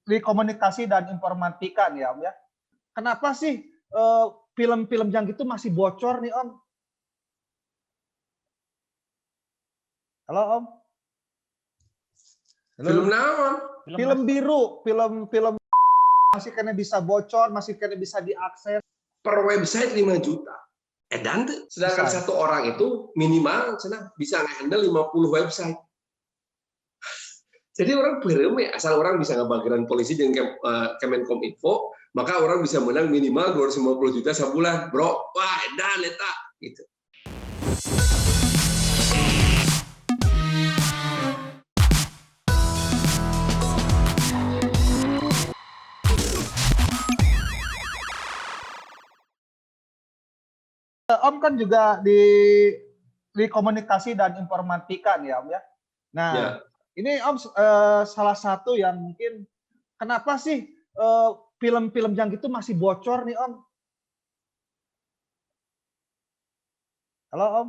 di komunikasi dan informatika nih Om ya. Kenapa sih film-film yang itu masih bocor nih Om? Halo Om? Halo? Film naon? Film biru, film masih kena bisa bocor, masih kena bisa diakses. Per website 5 juta. Edan tuh. Sedangkan Bisa. satu orang itu minimal bisa nge-handle 50 website. Jadi orang bereme, asal orang bisa ngebagiran polisi dan Kemenkominfo, maka orang bisa menang minimal 250 juta sebulan, bro. Wah, edan eta gitu. Om kan juga di komunikasi dan informatika nih Om ya. Nah, Ya. ini Om salah satu yang mungkin kenapa sih film-film yang itu masih bocor nih Om? Halo Om?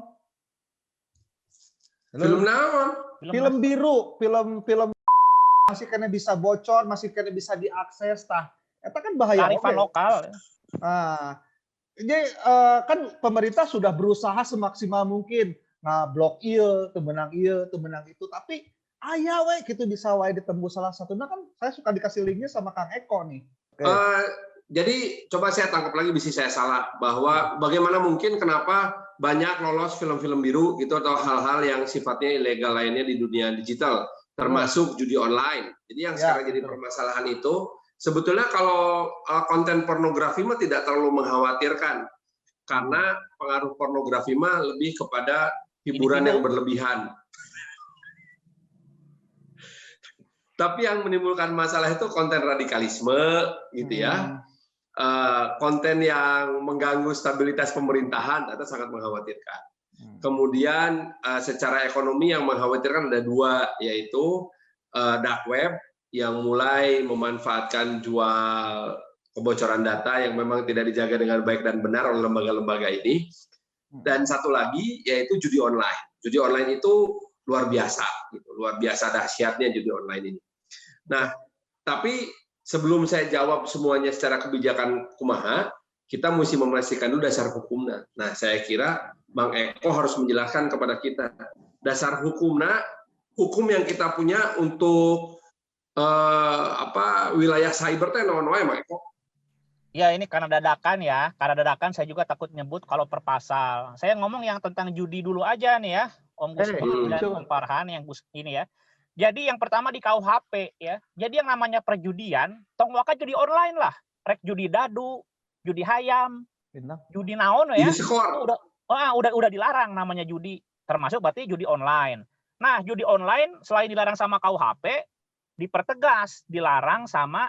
Halo? Film naon? Film biru, film masih kena bisa bocor, masih kena bisa diakses, tah. Eta kan bahaya. Kearifan lokal. Nah, jadi kan pemerintah sudah berusaha semaksimal mungkin ngablok ieu, teu meunang ieu, teu meunang itu, tapi aya we kitu bisa wae ditembus salah satunya kan saya suka dikasih linknya sama Kang Eko nih. Jadi coba saya tangkap lagi bisa saya salah bahwa bagaimana mungkin kenapa banyak lolos film-film biru gitu atau hal-hal yang sifatnya ilegal lainnya di dunia digital termasuk judi online. Jadi yang sekarang jadi permasalahan itu sebetulnya kalau konten pornografi mah tidak terlalu mengkhawatirkan karena pengaruh pornografi mah lebih kepada hiburan yang berlebihan. Tapi yang menimbulkan masalah itu konten radikalisme gitu ya. Konten yang mengganggu stabilitas pemerintahan itu sangat mengkhawatirkan. Kemudian secara ekonomi yang mengkhawatirkan ada dua, yaitu dark web yang mulai memanfaatkan jual kebocoran data yang memang tidak dijaga dengan baik dan benar oleh lembaga-lembaga ini. Dan satu lagi yaitu judi online. Judi online itu luar biasa, gitu. Luar biasa dahsyatnya judi online ini. Nah, tapi sebelum saya jawab semuanya secara kebijakan kumaha, kita mesti memastikan dulu dasar hukumnya. Nah, saya kira Bang Eko harus menjelaskan kepada kita dasar hukumnya, hukum yang kita punya untuk wilayah cyber teh naon wae Bang Eko? Ya ini karena dadakan ya, karena dadakan saya juga takut nyebut kalau per pasal. Saya ngomong yang tentang judi dulu aja nih ya, Om Gus dan Om Farhan yang ini ya. Jadi yang pertama di KUHP ya. Jadi yang namanya perjudian, tong waka judi online lah. Rek judi dadu, judi hayam, judi naon ya. Udah dilarang namanya judi. Termasuk berarti judi online. Nah, judi online selain dilarang sama KUHP, dipertegas dilarang sama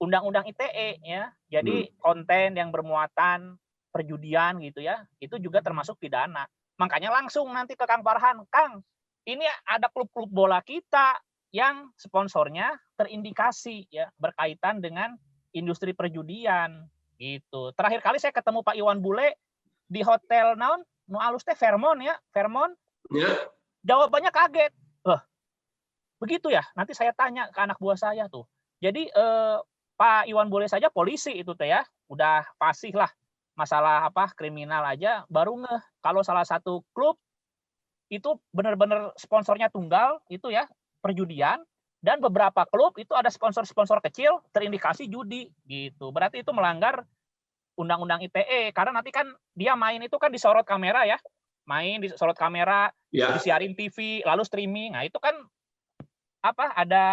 Undang-Undang ITE ya. Jadi konten yang bermuatan perjudian gitu ya, itu juga termasuk pidana. Makanya langsung nanti ke Kang Farhan, Kang, ini ada klub-klub bola kita yang sponsornya terindikasi ya berkaitan dengan industri perjudian gitu. Terakhir kali saya ketemu Pak Iwan Bule di hotel naon nu alus teh Fairmont ya, Fairmont. Ya. Jawabannya kaget. Begitu ya. Nanti saya tanya ke anak buah saya tuh. Jadi Pak Iwan Bule saja polisi itu teh ya, udah fasih lah masalah kriminal aja baru ngeh kalau salah satu klub itu benar-benar sponsornya tunggal itu ya perjudian dan beberapa klub itu ada sponsor-sponsor kecil terindikasi judi gitu. Berarti itu melanggar Undang-Undang ITE karena nanti kan dia main itu kan disorot kamera ya. Main disorot kamera, disiarin TV, lalu streaming. Nah, itu kan ada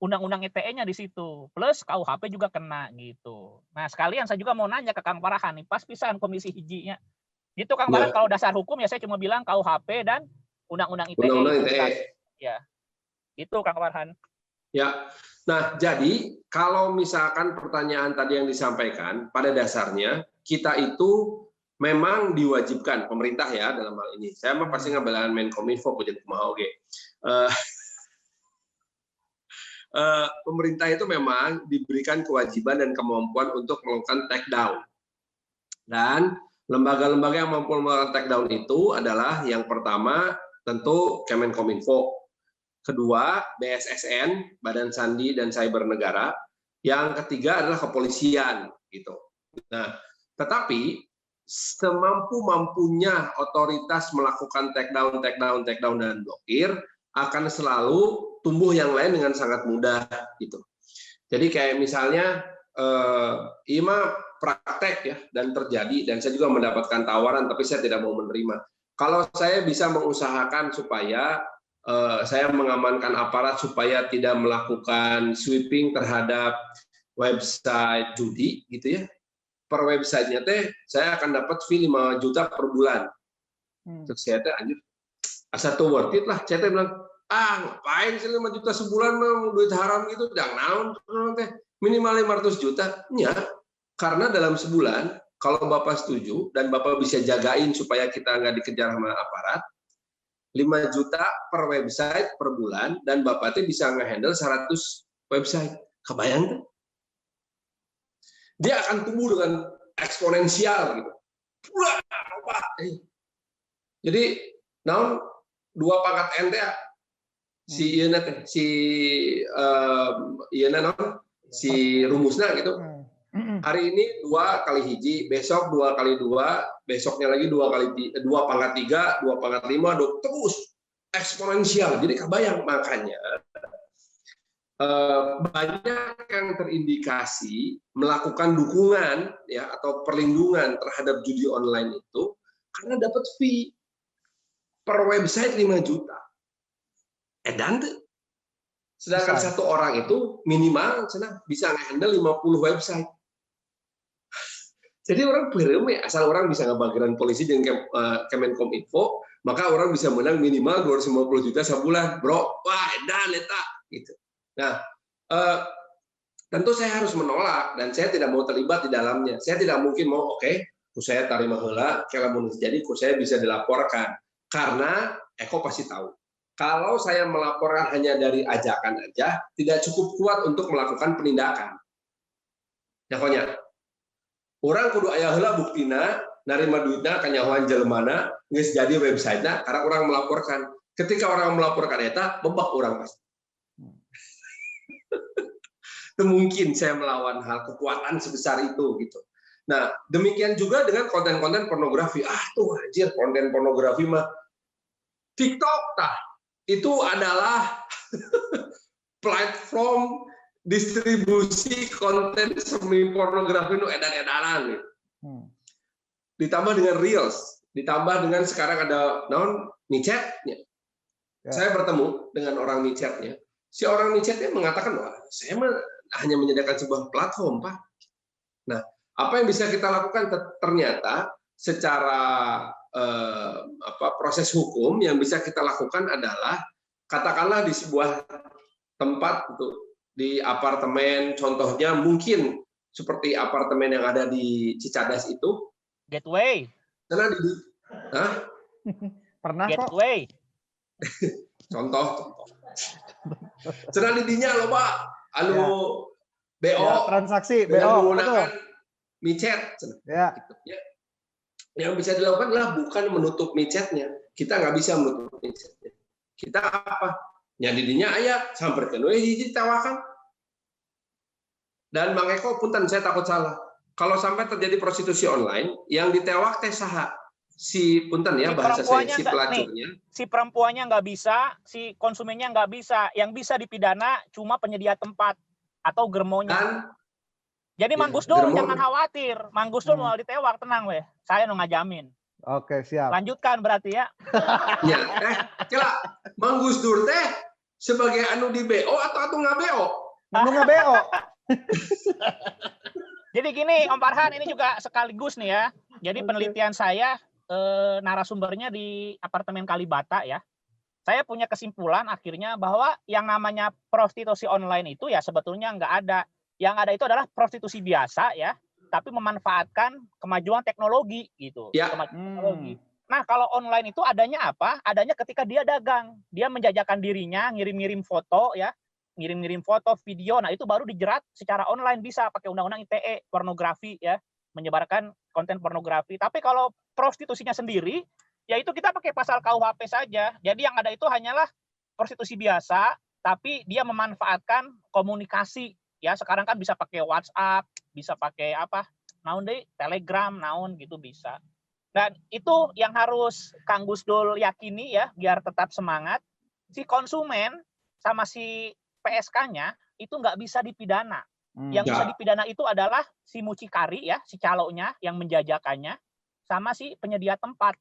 Undang-Undang ITE-nya di situ. Plus KUHP juga kena gitu. Nah, sekalian saya juga mau nanya ke Kang Farhan nih, pas pisan komisi hijinya. Gitu Kang Farhan, kalau dasar hukum ya saya cuma bilang KUHP dan Undang-Undang ITE. Undang-Undang ITE. Ya. Itu Kang Farhan. Ya. Nah, jadi kalau misalkan pertanyaan tadi yang disampaikan, pada dasarnya kita itu memang diwajibkan pemerintah ya dalam hal ini. Saya mah pasti ngabelaan Menkominfo punya kumaha oge. Pemerintah itu memang diberikan kewajiban dan kemampuan untuk melakukan take down. Dan lembaga-lembaga yang mampu melakukan take down itu adalah yang pertama tentu Kemenkominfo. kedua BSSN, Badan Sandi dan Cyber Negara, yang ketiga adalah kepolisian gitu. Nah, tetapi semampu-mampunya otoritas melakukan take down dan blokir akan selalu tumbuh yang lain dengan sangat mudah gitu. Jadi kayak misalnya ini praktek ya dan terjadi, dan saya juga mendapatkan tawaran tapi saya tidak mau menerima. Kalau saya bisa mengusahakan supaya saya mengamankan aparat supaya tidak melakukan sweeping terhadap website judi gitu ya. Per websitenya teh saya akan dapat fee 5 juta per bulan. Terus saya teh anjir asa tuh worth it lah. Saya teh bilang, ngapain sih 5 juta sebulan mah duit haram gitu, jangan naon teh. Minimal 500 juta. Ya, karena dalam sebulan kalau Bapak setuju dan Bapak bisa jagain supaya kita nggak dikejar sama aparat, 5 juta per website per bulan, dan Bapak teh bisa nge-handle 100 website. Kebayang tuh? Dia akan tumbuh dengan eksponensial gitu. Wah, jadi naon 2 pangkat ente si ieu teh si rumusna gitu. Hari ini 2 kali hiji, besok 2 kali 2, besoknya lagi 2 pangkat 3, 2 pangkat 5, terus eksponensial. Jadi kebayang, makanya banyak yang terindikasi melakukan dukungan ya atau perlindungan terhadap judi online itu karena dapat fee per website 5 juta. Edan tuh. Sedangkan satu orang itu minimal bisa nge-handle 50 website. Jadi orang bereme, asal orang bisa ngebagiran polisi dengan Kemenkominfo, maka orang bisa menang minimal 250 juta sebulan, bro. Wah, edan eta gitu. Nah, tentu saya harus menolak dan saya tidak mau terlibat di dalamnya. Saya tidak mungkin mau saya tarima heula, kalau mau jadi saya bisa dilaporkan. Karena Eko pasti tahu. Kalau saya melaporkan hanya dari ajakan aja, tidak cukup kuat untuk melakukan penindakan. Pokoknya orang kudu aya heula buktina, narima duitna kanyahoan jelemana, geus jadi websitenya karena orang melaporkan. Ketika orang melaporkan eta, bebak orang pasti. Itu mungkin saya melawan hal kekuatan sebesar itu gitu. Nah, demikian juga dengan konten-konten pornografi. Tuh anjir, konten pornografi mah TikTok itu adalah platform distribusi konten semi pornografi nu edan-edanan gitu. Ditambah dengan Reels, ditambah dengan sekarang ada micet. Ya. Saya bertemu dengan orang micetnya. Si orang micetnya mengatakan, wah, saya hanya menyediakan sebuah platform, Pak. Nah, apa yang bisa kita lakukan? Ternyata secara proses hukum yang bisa kita lakukan adalah katakanlah di sebuah tempat di apartemen, contohnya mungkin seperti apartemen yang ada di Cicadas itu. Gateway. Pernah Gateway. Contoh. Cenah di dinya loh Pak, BO transaksi BO menggunakan micet. Ya. Yang bisa dilakukan adalah bukan menutup micetnya. Kita nggak bisa menutup micetnya. Kita apa? Yang di dinya aya samperkeun we hiji tawakan. Dan Bang Eko punten saya takut salah. Kalau sampai terjadi prostitusi online, yang ditewak teh saha? Si punten ya bahasa saya, si pelacurnya. Si perempuannya nggak bisa, si konsumennya nggak bisa. Yang bisa dipidana cuma penyedia tempat atau germonya. Jadi Mang Gusdur jangan khawatir. Mang Gusdur mau ditewak, tenang weh. Saya nu ngajamin. Oke, siap. Lanjutkan berarti ya. Ya, kira Mang Gusdur teh sebagai anu di BO atau nggak BO? Anu nggak BO. Jadi gini, Om Farhan, ini juga sekaligus nih ya. Jadi penelitian saya narasumbernya di apartemen Kalibata ya. Saya punya kesimpulan akhirnya bahwa yang namanya prostitusi online itu ya sebetulnya nggak ada. Yang ada itu adalah prostitusi biasa ya, tapi memanfaatkan kemajuan teknologi gitu. Ya. Teknologi. Nah, kalau online itu adanya apa? Adanya ketika dia dagang, dia menjajakan dirinya, ngirim-ngirim foto ya, ngirim-ngirim foto, video. Nah, itu baru dijerat secara online bisa pakai undang-undang ITE pornografi ya, menyebarkan konten pornografi. Tapi kalau prostitusinya sendiri, ya itu kita pakai pasal KUHP saja. Jadi yang ada itu hanyalah prostitusi biasa, tapi dia memanfaatkan komunikasi. Ya, sekarang kan bisa pakai WhatsApp, bisa pakai apa? Naon deh, Telegram, naon gitu bisa. Dan itu yang harus Kang Gusdul yakini ya, biar tetap semangat. Si konsumen sama si PSK-nya itu nggak bisa dipidana. Yang bisa dipidana itu adalah si mucikari ya, si caloknya yang menjajakannya, sama si penyedia tempat.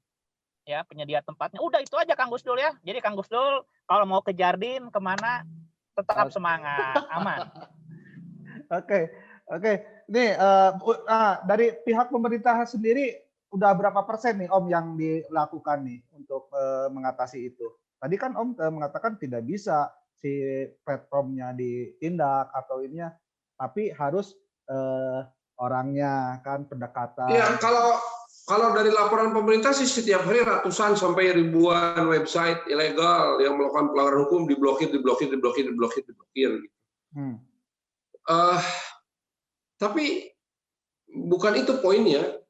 Ya, penyedia tempatnya. Udah itu aja Kang Gusdul ya. Jadi Kang Gusdul kalau mau ke Jardin kemana tetap semangat, aman. Oke. Nih dari pihak pemerintah sendiri udah berapa persen nih Om yang dilakukan nih untuk mengatasi itu? Tadi kan Om mengatakan tidak bisa si platformnya ditindak atau ininya, tapi harus orangnya kan pendekatan. Iya, kalau dari laporan pemerintah sih setiap hari ratusan sampai ribuan website ilegal yang melakukan pelanggaran hukum diblokir. Gitu. Tapi bukan itu poinnya.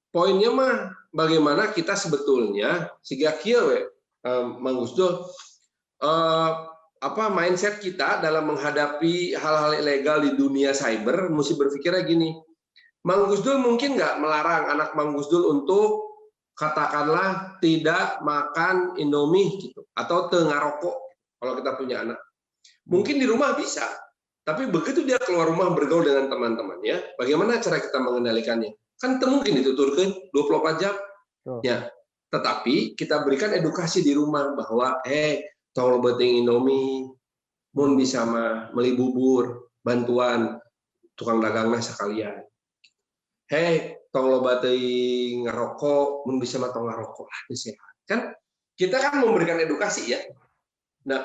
Poinnya mah bagaimana kita sebetulnya siga kieu Mang Gusdul mindset kita dalam menghadapi hal-hal ilegal di dunia cyber mesti berpikirnya gini. Mang Gusdul mungkin nggak melarang anak Mang Gusdul untuk katakanlah tidak makan Indomie gitu atau tengah rokok kalau kita punya anak. Mungkin di rumah bisa, tapi begitu dia keluar rumah bergaul dengan teman-temannya, bagaimana cara kita mengendalikannya? Kan mungkin dituturkan 24 jam. Ya, tetapi kita berikan edukasi di rumah bahwa tong beuting Indomie, mun bisa mah meuli bubur, bantuan tukang dagangna sekalian. Tong loba teuing ngarokok, mun bisa mah tong ngarokok lah sehat. Kan kita kan memberikan edukasi ya. Nah,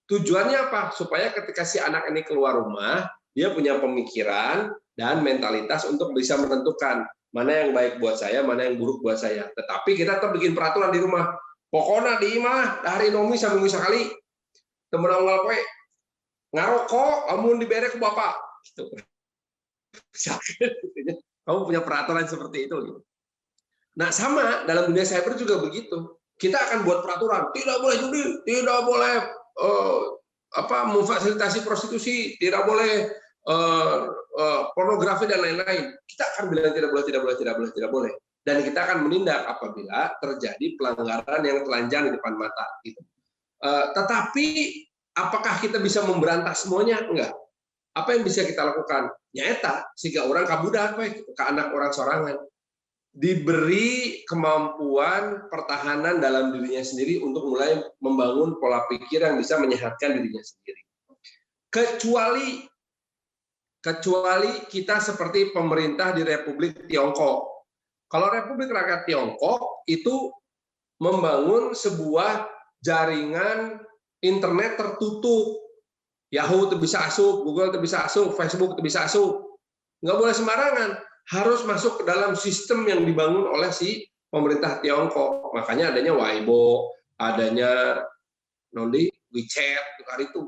tujuannya apa? Supaya ketika si anak ini keluar rumah, dia punya pemikiran dan mentalitas untuk bisa menentukan mana yang baik buat saya, mana yang buruk buat saya. Tetapi kita tetap bikin peraturan di rumah. Pokoknya di imah dari Indomie seminggu sekali. Temen awal poe ngarokok, amun dibere ke bapak. Gitu. Kamu punya peraturan seperti itu. Gitu. Nah sama dalam dunia cyber juga begitu. Kita akan buat peraturan. Tidak boleh judi, tidak boleh memfasilitasi prostitusi, tidak boleh pornografi dan lain-lain. Kita akan bilang tidak boleh. Dan kita akan menindak apabila terjadi pelanggaran yang telanjang di depan mata. Gitu. Tetapi apakah kita bisa memberantas semuanya? Enggak. Apa yang bisa kita lakukan? Nyata, sehingga orang kabudak ke anak orang sorangan. Diberi kemampuan pertahanan dalam dirinya sendiri untuk mulai membangun pola pikir yang bisa menyehatkan dirinya sendiri. Kecuali kita seperti pemerintah di Republik Tiongkok. Kalau Republik Rakyat Tiongkok itu membangun sebuah jaringan internet tertutup. Yahoo itu bisa asup, Google itu bisa asup, Facebook itu bisa asup. Nggak boleh sembarangan. Harus masuk ke dalam sistem yang dibangun oleh si pemerintah Tiongkok. Makanya adanya Weibo, adanya WeChat, itu.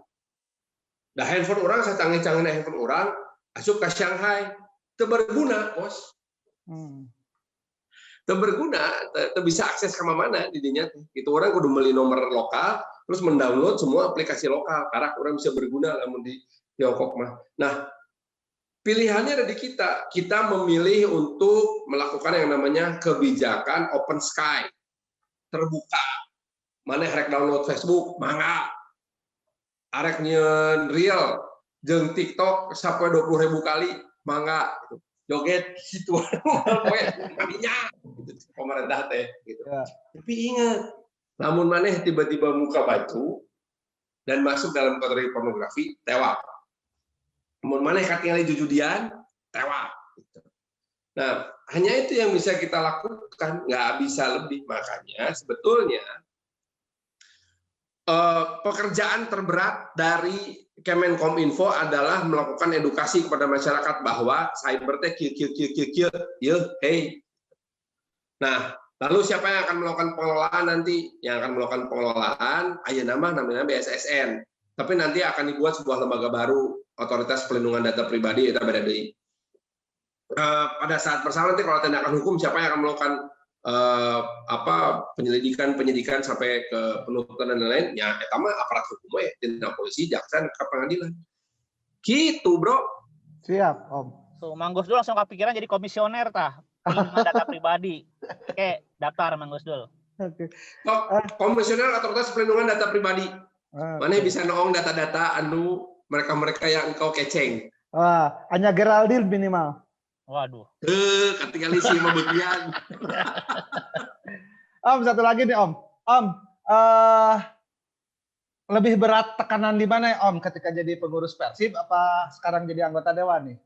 Nah, handphone orang, saya canggih-canggih handphone orang, asup ke Shanghai, itu berguna, bos. Itu berguna, itu bisa akses ke mana di dinya. Itu orang kudu beli nomor lokal, terus mendownload semua aplikasi lokal, karena orang bisa berguna namun di Tiongkok mah. Nah, pilihannya ada di kita. Kita memilih untuk melakukan yang namanya kebijakan open sky, terbuka. Mana yang download Facebook, mangga. Arek nyeun real, jeung TikTok sampai 20.000 kali, mangga. Joget gitu, kaminya, pemerintah teh. Gitu. Ya. Tapi ingat, namun maneh tiba-tiba muka batu dan masuk dalam kategori pornografi, tewak. Namun maneh katingali jujudian, tewak. Gitu. Nah, hanya itu yang bisa kita lakukan, nggak bisa lebih. Makanya sebetulnya pekerjaan terberat dari Kemenkominfo adalah melakukan edukasi kepada masyarakat bahwa cyber teh Nah, lalu siapa yang akan melakukan pengelolaan nanti? Yang akan melakukan pengelolaan ayeuna mah namanya BSSN. Tapi nanti akan dibuat sebuah lembaga baru, Otoritas Pelindungan Data Pribadi, itu beda deui. Pada saat bersama nanti kalau tindakan hukum siapa yang akan melakukan penyidikan sampai ke penuntutan dan lain-lain, ya eta mah aparat hukum tina polisi, jaksa, ke pengadilan. Gitu, Bro. Siap, Om. Tuh, Mang Gusdul langsung kepikiran jadi komisioner tah. Pelindungan data pribadi. Oke, daftar Mang Gusdul. Oke. Komisioner Otoritas Perlindungan Data Pribadi. Mana bisa noong data-data anu mereka-mereka yang engkau keceng. Wah, hanya Geraldine minimal. Waduh. Ketinggalan si mabutian. Om, satu lagi nih Om. Om, lebih berat tekanan di mana ya Om ketika jadi pengurus Persib apa sekarang jadi anggota dewan nih?